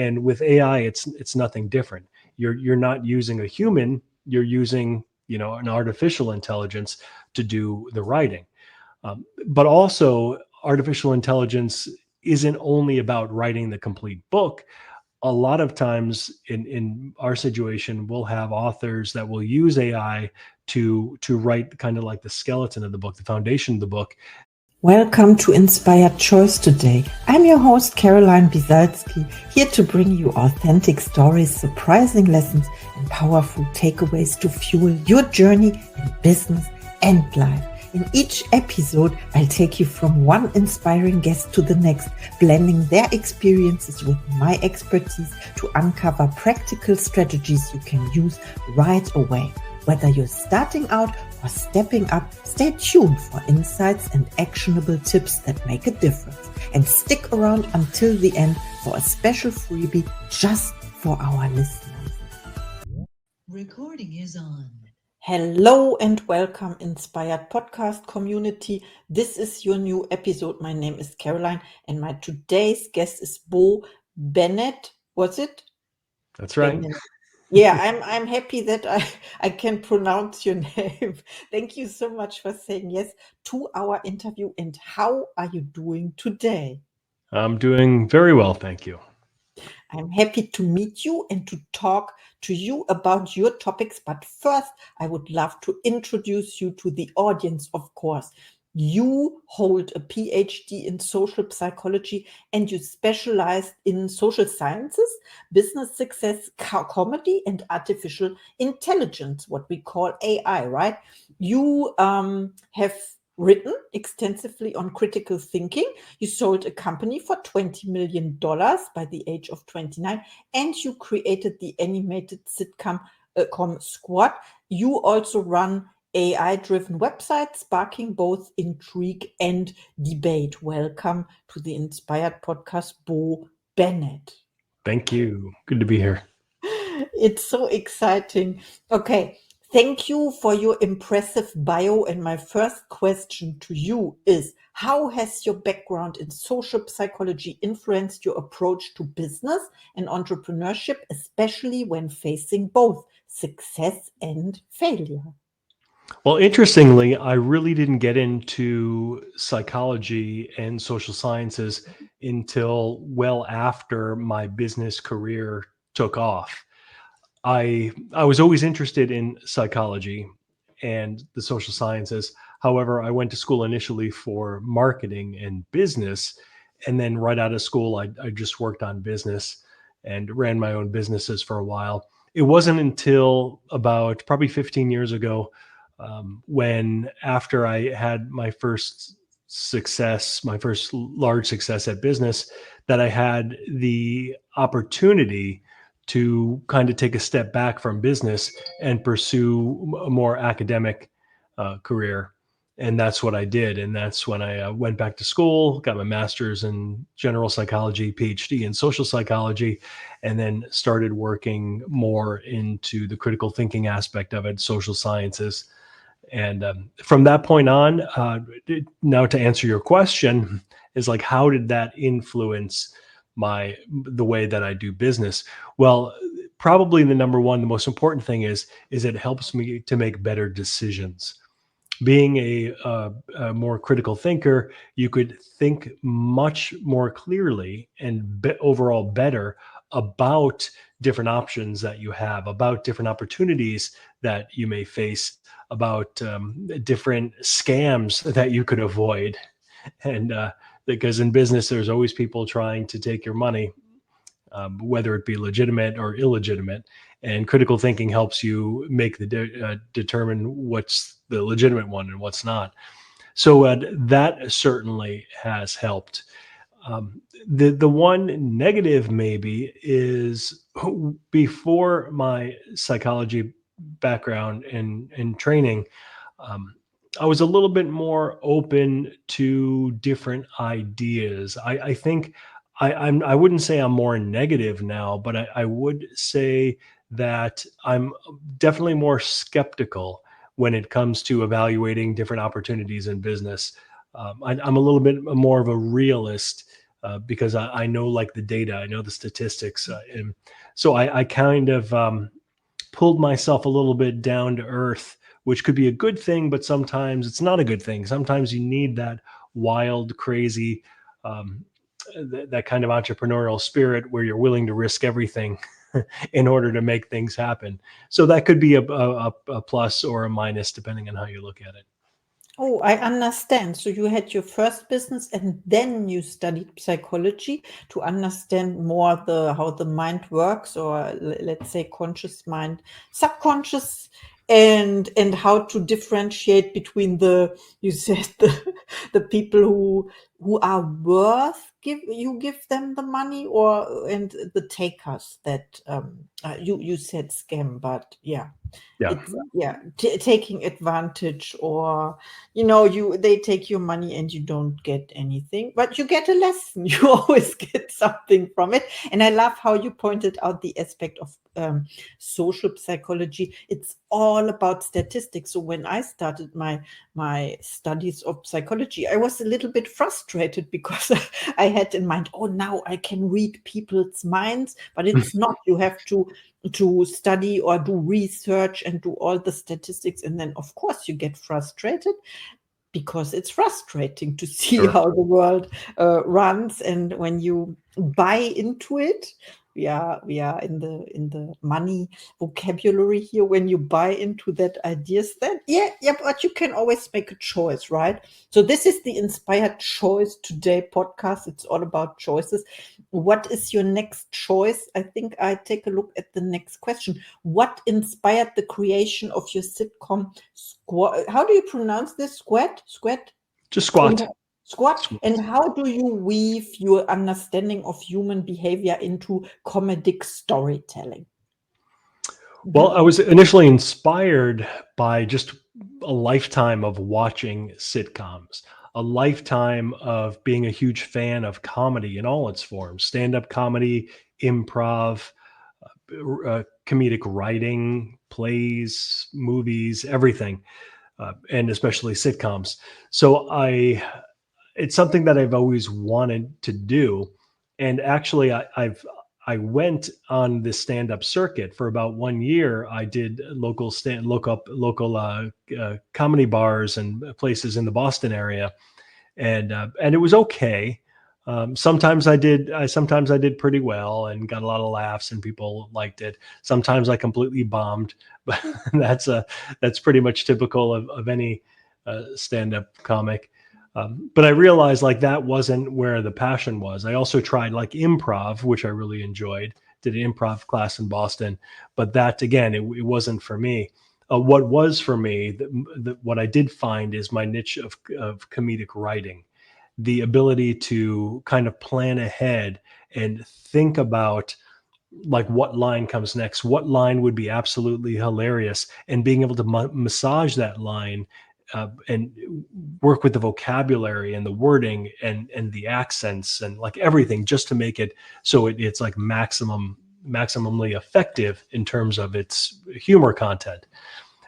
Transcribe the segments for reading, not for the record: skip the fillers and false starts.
And with AI, it's nothing different. You're not using a human, you're using, an artificial intelligence to do the writing. But also, artificial intelligence isn't only about writing the complete book. A lot of times in our situation, we'll have authors that will use AI to write kind of like the skeleton of the book, the foundation of the book. Welcome to Inspired Choice today. I'm your host, Caroline Biesalski, here to bring you authentic stories, surprising lessons, and powerful takeaways to fuel your journey in business and life. In each episode, I'll take you from one inspiring guest to the next, blending their experiences with my expertise to uncover practical strategies you can use right away. Whether you're starting out or stepping up, stay tuned for insights and actionable tips that make a difference. And stick around until the end for a special freebie just for our listeners. Recording is on. Hello and welcome, Inspired Podcast community. This is your new episode. My name is Caroline and my today's guest is Bo Bennett. Was it? That's right. Bennett. Yeah, I'm happy that I can pronounce your name. Thank you so much for saying yes to our interview. And how are you doing today? I'm doing very well, thank you. I'm happy to meet you and to talk to you about your topics. But first, I would love to introduce you to the audience, of course. You hold a PhD in social psychology and you specialize in social sciences, business success, comedy, and artificial intelligence, what we call AI, right? You have written extensively on critical thinking. You sold a company for $20 million by the age of 29, and you created the animated sitcom Squad. You also run AI-driven websites, sparking both intrigue and debate. Welcome to the Inspired Podcast, Bo Bennett. Thank you. Good to be here. It's so exciting. Okay. Thank you for your impressive bio. And my first question to you is, how has your background in social psychology influenced your approach to business and entrepreneurship, especially when facing both success and failure? Well, interestingly, I really didn't get into psychology and social sciences until well after my business career took off. I was always interested in psychology and the social sciences. However, I went to school initially for marketing and business, and then right out of school, I just worked on business and ran my own businesses for a while. It wasn't until about probably 15 years ago, when after I had my first success, my first large success at business, that I had the opportunity to kind of take a step back from business and pursue a more academic career. And that's what I did. And that's when I went back to school, got my master's in general psychology, PhD in social psychology, and then started working more into the critical thinking aspect of it, social sciences. And from that point on, now to answer your question, is like, how did that influence the way that I do business? Well, probably the most important thing is it helps me to make better decisions. Being a more critical thinker, you could think much more clearly and overall better about different options that you have, about different opportunities that you may face, about different scams that you could avoid. And because in business, there's always people trying to take your money, whether it be legitimate or illegitimate. And critical thinking helps you make determine what's the legitimate one and what's not. So that certainly has helped. The one negative maybe is, before my psychology background and training, I was a little bit more open to different ideas. I think I wouldn't say I'm more negative now, but I would say that I'm definitely more skeptical when it comes to evaluating different opportunities in business. I'm a little bit more of a realist because I know like the data, I know the statistics, and so I kind of pulled myself a little bit down to earth, which could be a good thing, but sometimes it's not a good thing. Sometimes you need that wild, crazy, um, that kind of entrepreneurial spirit where you're willing to risk everything in order to make things happen. So that could be a plus or a minus depending on how you look at it. Oh, I understand. So you had your first business and then you studied psychology to understand more how the mind works, or let's say conscious mind, subconscious, and how to differentiate between you said the people who are worth give them the money, and the takers that you said scam, but yeah. Yeah. It's taking advantage, or they take your money and you don't get anything, but you get a lesson. You always get something from it. And I love how you pointed out the aspect of social psychology. It's all about statistics. So when I started my studies of psychology, I was a little bit frustrated because I had in mind, oh, now I can read people's minds, but it's not. You have to study or do research and do all the statistics, and then of course you get frustrated because it's frustrating to see Sure. how the world runs. And when you buy into it, we are in the money vocabulary here. When you buy into that ideas, then but you can always make a choice, right? So this is the Inspired Choice Today podcast. It's all about choices. What is your next choice? I think I take a look at the next question. What inspired the creation of your sitcom Squad? How do you pronounce this? Squad? Just squat. Squad. Squat. And how do you weave your understanding of human behavior into comedic storytelling? Well, I was initially inspired by just a lifetime of watching sitcoms, a lifetime of being a huge fan of comedy in all its forms, stand-up comedy, improv, comedic writing, plays, movies, everything, and especially sitcoms. So it's something that I've always wanted to do. And actually, I went on the stand up circuit for about 1 year. I did local comedy bars and places in the Boston area, and it was okay. Sometimes I did pretty well and got a lot of laughs and people liked it. Sometimes I completely bombed, but that's pretty much typical of any stand up comic. But I realized like that wasn't where the passion was. I also tried like improv, which I really enjoyed. Did an improv class in Boston, but that again, it wasn't for me. What was for me, what I did find is my niche of comedic writing, the ability to kind of plan ahead and think about like what line comes next, what line would be absolutely hilarious, and being able to massage that line and work with the vocabulary and the wording and the accents and like everything just to make it so it's like maximally effective in terms of its humor content.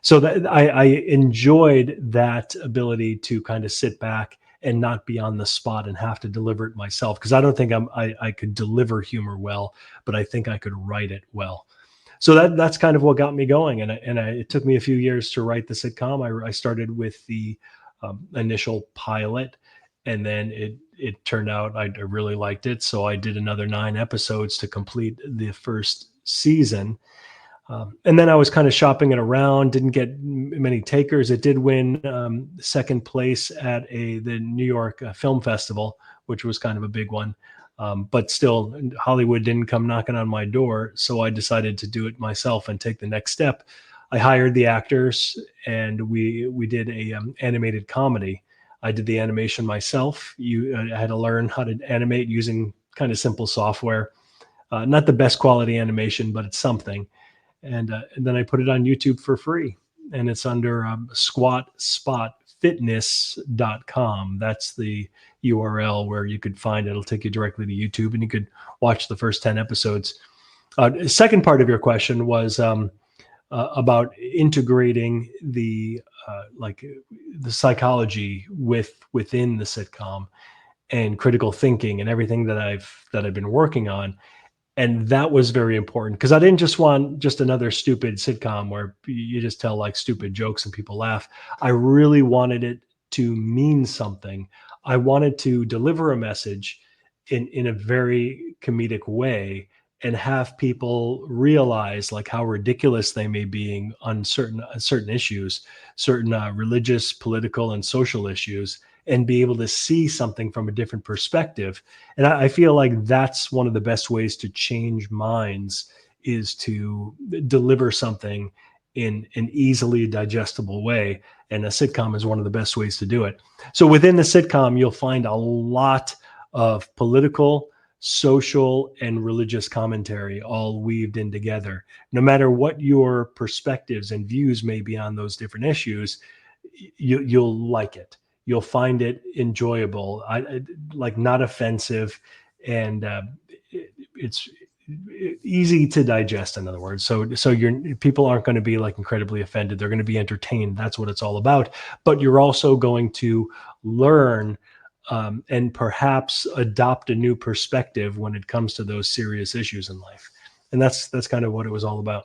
So that I enjoyed that ability to kind of sit back and not be on the spot and have to deliver it myself, because I don't think I could deliver humor well, but I think I could write it well. So that's kind of what got me going, it took me a few years to write the sitcom. I started with the initial pilot, and then it turned out I really liked it, so I did another 9 episodes to complete the first season. And then I was kind of shopping it around, didn't get many takers. It did win second place at the New York Film Festival, which was kind of a big one. But still, Hollywood didn't come knocking on my door. So I decided to do it myself and take the next step. I hired the actors and we did a animated comedy. I did the animation myself. I had to learn how to animate using kind of simple software. Not the best quality animation, but it's something. And then I put it on YouTube for free, and it's under squatspotfitness.com. That's the URL where you could find it. It'll take you directly to YouTube, and you could watch the first 10 episodes. Second part of your question was about integrating the psychology within the sitcom. and critical thinking and everything that I've been working on. And that was very important because I didn't just want just another stupid sitcom where you just tell like stupid jokes and people laugh. I really wanted it to mean something. I wanted to deliver a message in a very comedic way and have people realize like how ridiculous they may be on certain issues, certain religious, political, and social issues, and be able to see something from a different perspective. And I feel like that's one of the best ways to change minds is to deliver something in an easily digestible way. And a sitcom is one of the best ways to do it. So within the sitcom, you'll find a lot of political, social, and religious commentary all weaved in together. No matter what your perspectives and views may be on those different issues, you'll like it. You'll find it enjoyable, like not offensive, and it's easy to digest. In other words, so your people aren't going to be like incredibly offended. They're going to be entertained. That's what it's all about. But you're also going to learn and perhaps adopt a new perspective when it comes to those serious issues in life. And that's kind of what it was all about.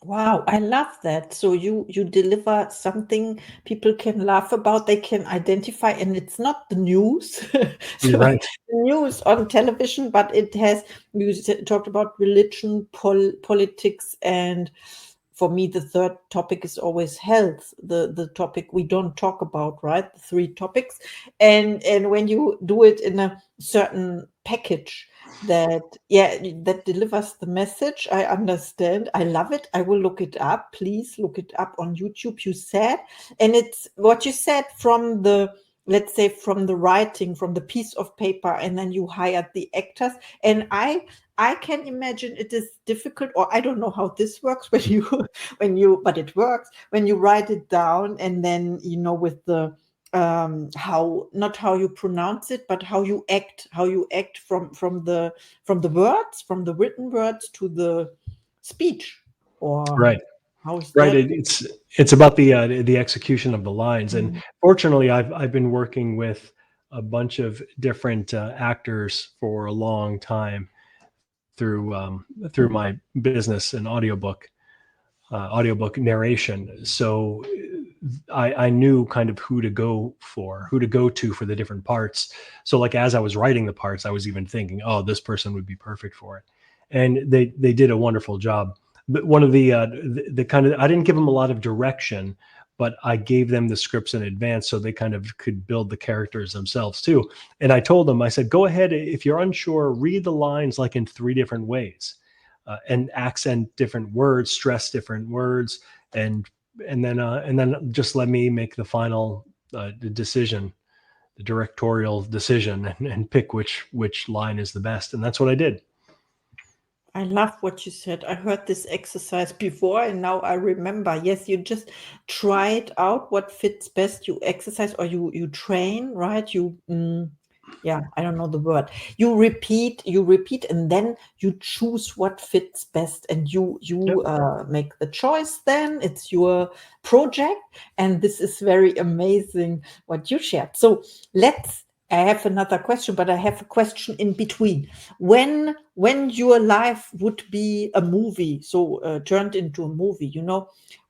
Wow, I love that. So you deliver something people can laugh about, they can identify, and it's not the news. You're So right. the news on television, but it has, you talked about religion, politics, and for me, the third topic is always health, the topic we don't talk about, right? The three topics. And when you do it in a certain package, that delivers the message. I understand. I love it. I will look it up. Please look it up on YouTube. You said, and it's what you said from the, let's say, from the writing, from the piece of paper, and then you hired the actors. And I can imagine it is difficult, or I don't know how this works when you but it works when you write it down, and then with the how, not how you pronounce it, but how you act from the words, from the written words to the speech, or Right. how is Right. that? It's about the execution of the lines, and Mm. fortunately, I've been working with a bunch of different actors for a long time through my business and audiobook narration. So I knew kind of who to go to the different parts. So like as I was writing the parts, I was even thinking, oh, this person would be perfect for it, and they did a wonderful job. But one of the kind of, I didn't give them a lot of direction, but I gave them the scripts in advance so they kind of could build the characters themselves too. And I told them, I said, go ahead, if you're unsure, read the lines like in three different ways, and accent different words, stress different words, and then just let me make the final decision, the directorial decision, and pick which line is the best. And that's what I did. I love what you said. I heard this exercise before, and now I remember. Yes, you just try it out what fits best. You exercise, or you train, right? Yeah, I don't know the word. You repeat, and then you choose what fits best, and you Yep. make the choice. Then it's your project, and this is very amazing what you shared. So let's. I have another question, but I have a question in between. When your life would be a movie, so turned into a movie,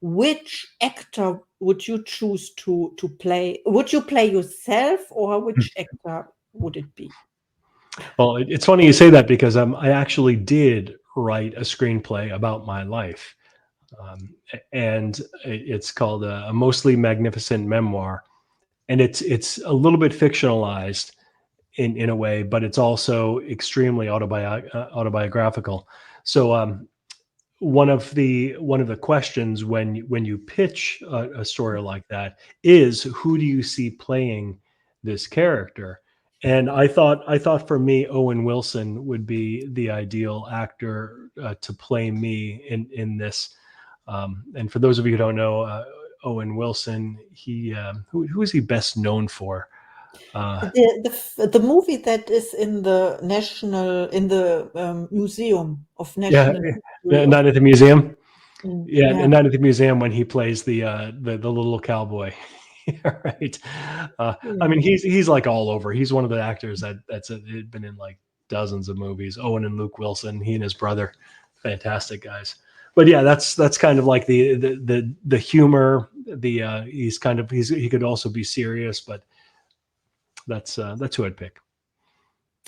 which actor would you choose to play? Would you play yourself, or which actor would it be? Well, it's funny you say that because I actually did write a screenplay about my life, and it's called a mostly magnificent memoir, and it's a little bit fictionalized in a way, but it's also extremely autobiographical. So one of the questions when you pitch a story like that is, who do you see playing this character? And I thought for me, Owen Wilson would be the ideal actor to play me in this. And for those of you who don't know, Owen Wilson, who is he best known for? The movie that is in the museum of Yeah, national history of. Night at the Museum. Yeah, Yeah. Night at the Museum, when he plays the little cowboy. Yeah, right. I Yeah. mean, he's like all over. He's one of the actors that's been in like dozens of movies. Owen and Luke Wilson, he and his brother, fantastic guys. But yeah, that's kind of like the humor. He's kind of he could also be serious, but that's who I'd pick.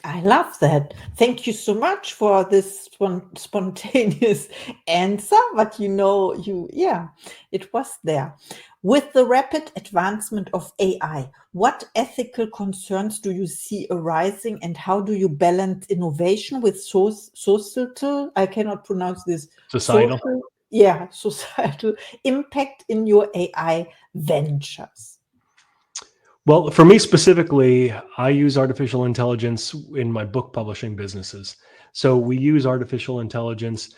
I love that. Thank you so much for this spontaneous answer. But yeah, it was there. With the rapid advancement of AI, what ethical concerns do you see arising, and how do you balance innovation with societal, I cannot pronounce this, Societal. social, yeah, societal impact in your AI ventures? Well, for me specifically, I use artificial intelligence in my book publishing businesses. So we use artificial intelligence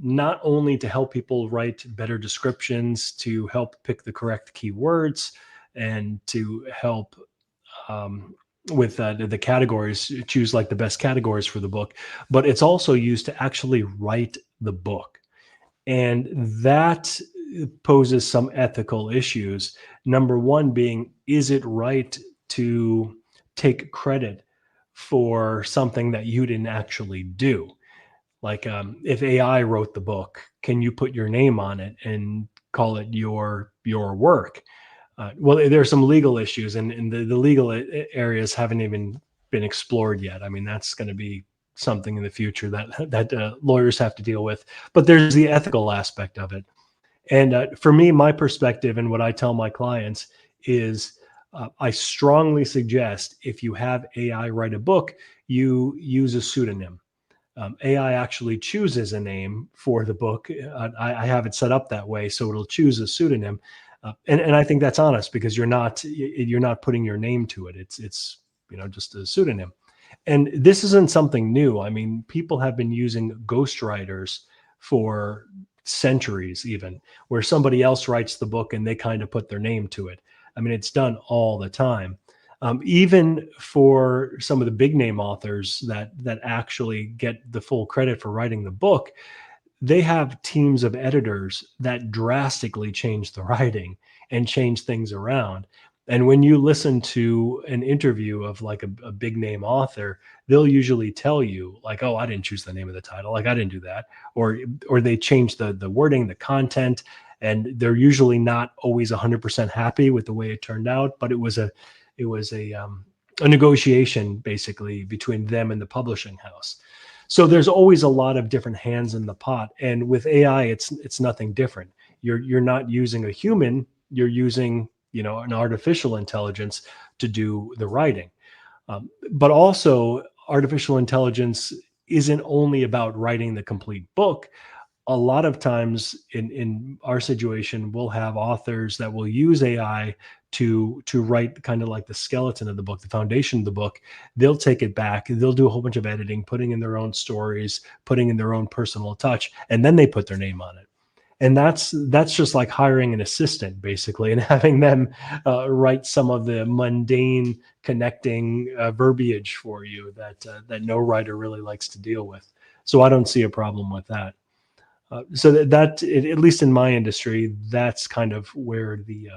not only to help people write better descriptions, to help pick the correct keywords, and to help with the categories, choose like the best categories for the book, but it's also used to actually write the book. And that poses some ethical issues. Number one being, is it right to take credit for something that you didn't actually do? Like, if AI wrote the book, can you put your name on it and call it your work? Well, there are some legal issues, and the legal areas haven't even been explored yet. I mean, that's going to be something in the future that lawyers have to deal with. But there's the ethical aspect of it. And for me, my perspective and what I tell my clients is, I strongly suggest if you have AI write a book, you use a pseudonym. AI actually chooses a name for the book. I have it set up that way, so it'll choose a pseudonym, and I think that's honest because you're not putting your name to it. It's just a pseudonym, and this isn't something new. I mean, people have been using ghostwriters for centuries, even where somebody else writes the book and they kind of put their name to it. I mean, it's done all the time. Even for some of the big name authors that actually get the full credit for writing the book, they have teams of editors that drastically change the writing and change things around. And when you listen to an interview of like a big name author, they'll usually tell you like, "Oh, I didn't choose the name of the title. Like I didn't do that," or they change the wording, the content, and they're usually not always 100% happy with the way it turned out. But it was a negotiation basically between them and the publishing house. So there's always a lot of different hands in the pot, and with AI, it's nothing different. You're not using a human; you're using an artificial intelligence to do the writing. But also, artificial intelligence isn't only about writing the complete book. A lot of times in our situation, we'll have authors that will use AI to write kind of like the skeleton of the book, the foundation of the book. They'll take it back, they'll do a whole bunch of editing, putting in their own stories, putting in their own personal touch, and then they put their name on it. And that's just like hiring an assistant basically and having them write some of the mundane connecting verbiage for you that no writer really likes to deal with. So I don't see a problem with that. So at least in my industry, that's kind of where the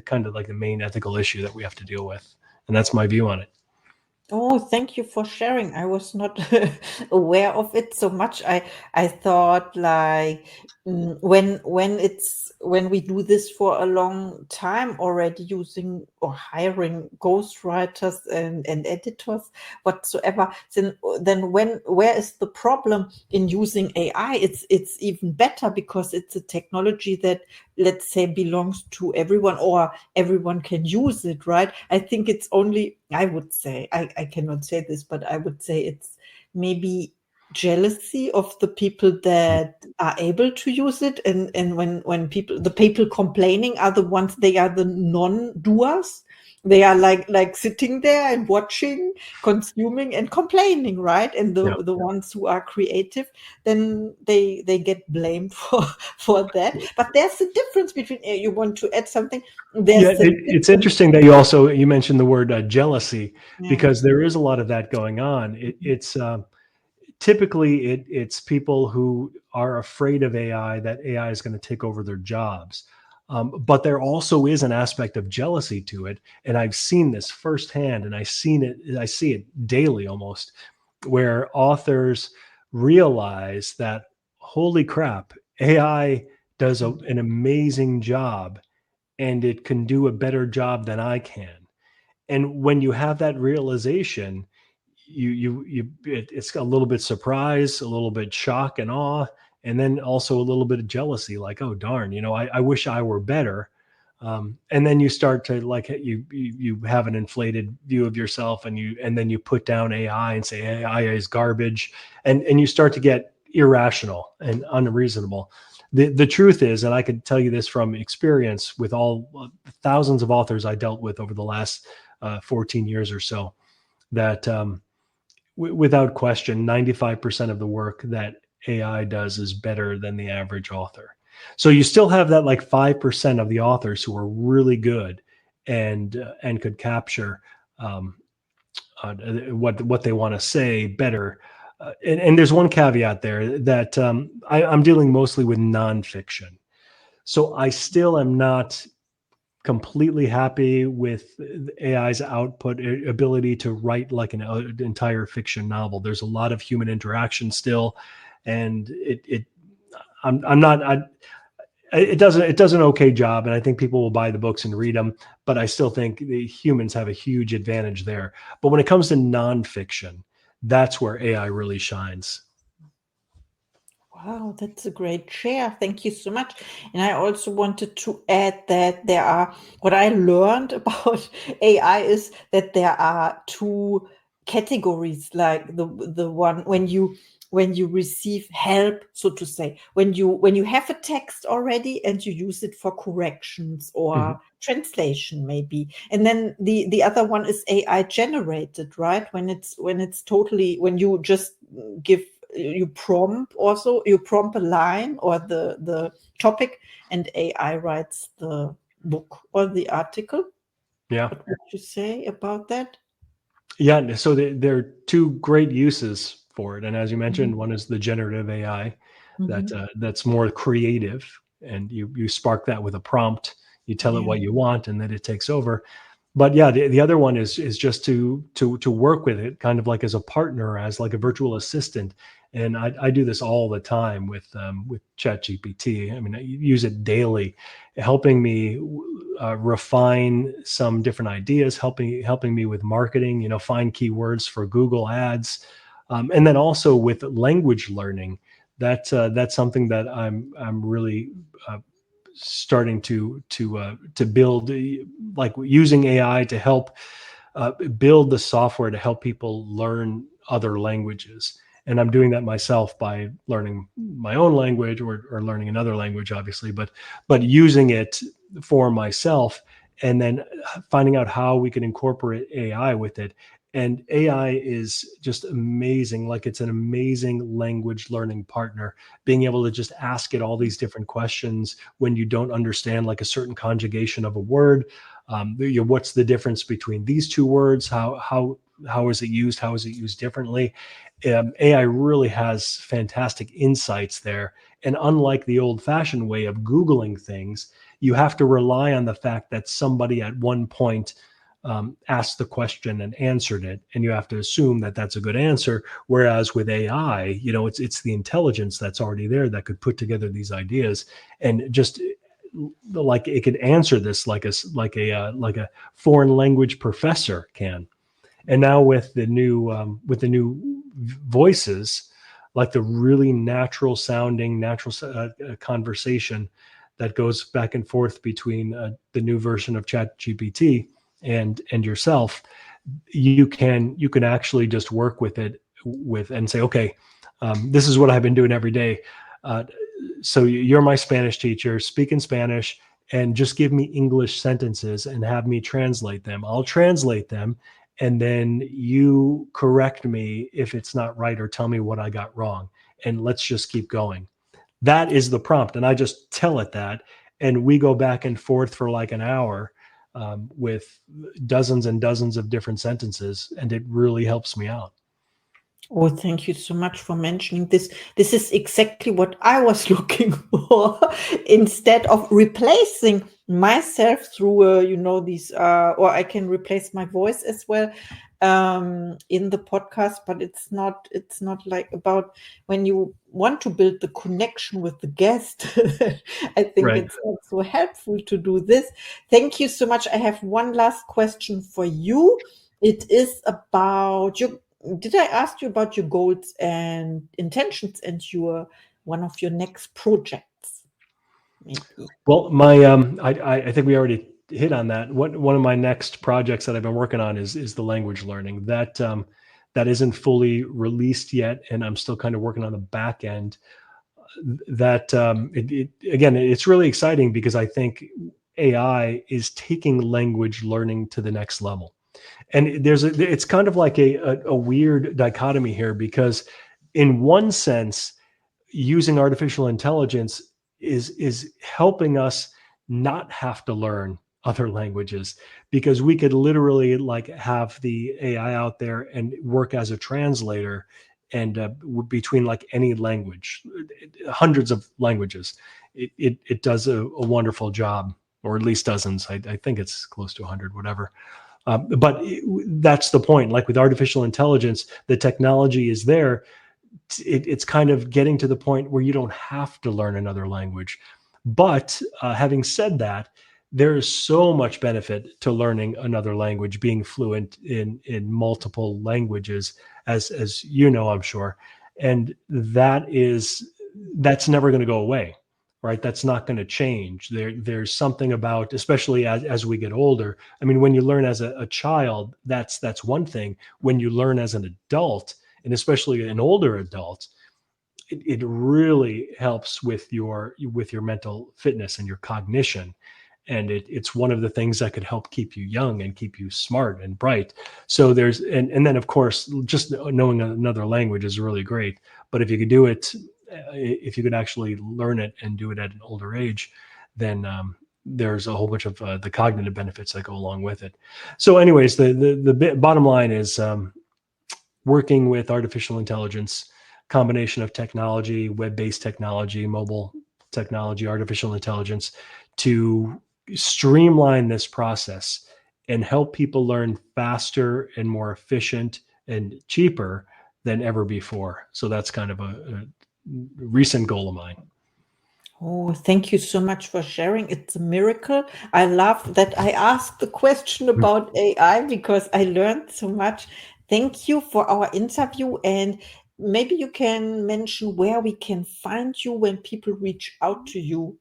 kind of like the main ethical issue that we have to deal with, and that's my view on it. Oh, thank you for sharing. I was not aware of it so much. I thought like when we do this for a long time already, using or hiring ghostwriters and editors whatsoever, then where is the problem in using AI? It's even better because it's a technology that, let's say, belongs to everyone, or everyone can use it, right? I think it's only, I would say, I cannot say this, but I would say it's maybe jealousy of the people that are able to use it, and when the people complaining are the ones, they are the non-doers. They are like sitting there and watching, consuming and complaining, right? And Yeah. the ones who are creative, then they get blamed for that. But there's a difference between, you want to add something, Yeah, there's a it's difference. interesting that you mentioned the word jealousy, Yeah. because there is a lot of that going on. It's typically it's people who are afraid of AI, that AI is going to take over their jobs. But there also is an aspect of jealousy to it. And I've seen this firsthand, and I see it daily almost, where authors realize that, holy crap, AI does an amazing job, and it can do a better job than I can. And when you have that realization, it's a little bit surprise, a little bit shock and awe, and then also a little bit of jealousy, like, oh darn, I wish I were better. And then you start to, like, you have an inflated view of yourself, and then you put down AI and say AI is garbage, and you start to get irrational and unreasonable. The truth is, and I could tell you this from experience with all thousands of authors I dealt with over the last 14 years or so, that without question, 95% of the work that AI does is better than the average author. So you still have that, like, 5% of the authors who are really good and could capture what they want to say better. And there's one caveat there, that I'm dealing mostly with nonfiction. So I still am not completely happy with AI's output ability to write like an entire fiction novel. There's a lot of human interaction still, and I'm not. It does an okay job, and I think people will buy the books and read them. But I still think the humans have a huge advantage there. But when it comes to nonfiction, that's where AI really shines. Wow, that's a great share. Thank you so much. And I also wanted to add that what I learned about AI is that there are two categories, like the one when you receive help, so to say, when you have a text already and you use it for corrections or translation maybe, and then the other one is AI generated, right? When you just give, you prompt a line or the topic, and AI writes the book or the article. Yeah. What would you say about that? Yeah. So there are two great uses for it. And as you mentioned, one is the generative AI that's more creative, and you spark that with a prompt, you tell it what you want, and then it takes over. But yeah, the other one is just to work with it, kind of like as a partner, as like a virtual assistant. And I do this all the time with ChatGPT. I mean, I use it daily, helping me refine some different ideas, helping me with marketing. Find keywords for Google Ads, and then also with language learning. That's something that I'm really starting to build, like using AI to help build the software to help people learn other languages. And I'm doing that myself by learning my own language, or learning another language, obviously, but using it for myself, and then finding out how we can incorporate AI with it. And AI is just amazing. Like, it's an amazing language learning partner, being able to just ask it all these different questions when you don't understand, like, a certain conjugation of a word. What's the difference between these two words? How is it used? How is it used differently? AI really has fantastic insights there. And unlike the old-fashioned way of Googling things, you have to rely on the fact that somebody at one point asked the question and answered it, and you have to assume that that's a good answer. Whereas with AI, it's the intelligence that's already there that could put together these ideas, and just like it could answer this like a foreign language professor can. And now with the new voices, like the really natural sounding conversation that goes back and forth between the new version of ChatGPT and yourself, you can actually just work with it and say, okay, this is what I've been doing every day. So you're my Spanish teacher, speak in Spanish, and just give me English sentences and have me translate them. I'll translate them, and then you correct me if it's not right, or tell me what I got wrong, and let's just keep going. That is the prompt. And I just tell it that, and we go back and forth for like an hour with dozens and dozens of different sentences, and it really helps me out. Oh, thank you so much for mentioning this. This is exactly what I was looking for. Instead of replacing myself through, these, or I can replace my voice as well in the podcast. But it's not like about when you want to build the connection with the guest. I think Right. it's also helpful to do this. Thank you so much. I have one last question for you. It is about your. Did I ask you about your goals and intentions and one of your next projects? Maybe. Well, I think we already hit on that. One of my next projects that I've been working on is the language learning that isn't fully released yet, and I'm still kind of working on the back end. Again, it's really exciting because I think AI is taking language learning to the next level. And it's kind of like a weird dichotomy here, because in one sense, using artificial intelligence is helping us not have to learn other languages, because we could literally like have the AI out there and work as a translator, and between like any language, hundreds of languages, it does a wonderful job, or at least dozens. I think it's close to 100, whatever. But that's the point. Like with artificial intelligence, the technology is there. It's kind of getting to the point where you don't have to learn another language. But having said that, there is so much benefit to learning another language, being fluent in multiple languages, as you know, I'm sure, and that's never going to go away, right? That's not going to change. There's something about, especially as we get older. I mean, when you learn as a child, that's one thing. When you learn as an adult, and especially an older adult, it really helps with your mental fitness and your cognition. And it's one of the things that could help keep you young and keep you smart and bright. So and then of course, just knowing another language is really great. But if you could do it, if you could actually learn it and do it at an older age, then there's a whole bunch of the cognitive benefits that go along with it. So anyways, the bottom line is, working with artificial intelligence, combination of technology, web-based technology, mobile technology, artificial intelligence, to streamline this process and help people learn faster and more efficient and cheaper than ever before. So that's kind of a recent goal of mine. Oh, thank you so much for sharing. It's a miracle. I love that I asked the question about AI because I learned so much. Thank you for our interview. And maybe you can mention where we can find you when people reach out to you.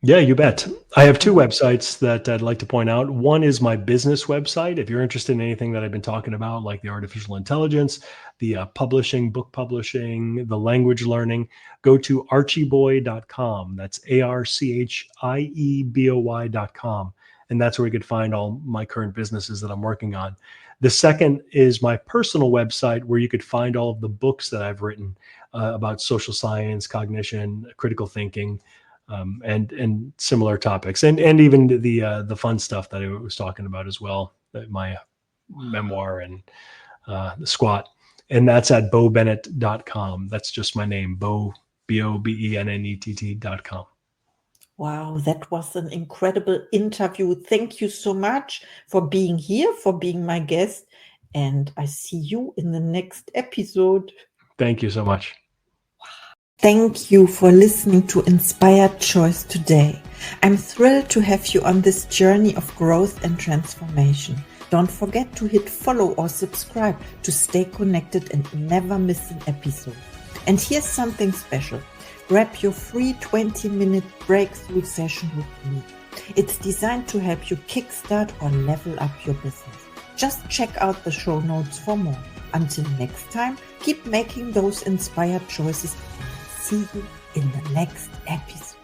Yeah, you bet. I have two websites that I'd like to point out. One is my business website. If you're interested in anything that I've been talking about, like the artificial intelligence, the publishing, book publishing, the language learning, go to archieboy.com. That's ARCHIEBOY.com. And that's where you could find all my current businesses that I'm working on. The second is my personal website, where you could find all of the books that I've written about social science, cognition, critical thinking, and similar topics, and even the fun stuff that I was talking about as well, my memoir and the squat, and that's at bobennett.com. That's just my name, Bo, BOBENNETT.com. Wow, that was an incredible interview. Thank you so much for being here, for being my guest, and I see you in the next episode. Thank you so much. Thank you for listening to Inspired Choice today. I'm thrilled to have you on this journey of growth and transformation. Don't forget to hit follow or subscribe to stay connected and never miss an episode. And here's something special. Grab your free 20-minute breakthrough session with me. It's designed to help you kickstart or level up your business. Just check out the show notes for more. Until next time, keep making those inspired choices. See you in the next episode.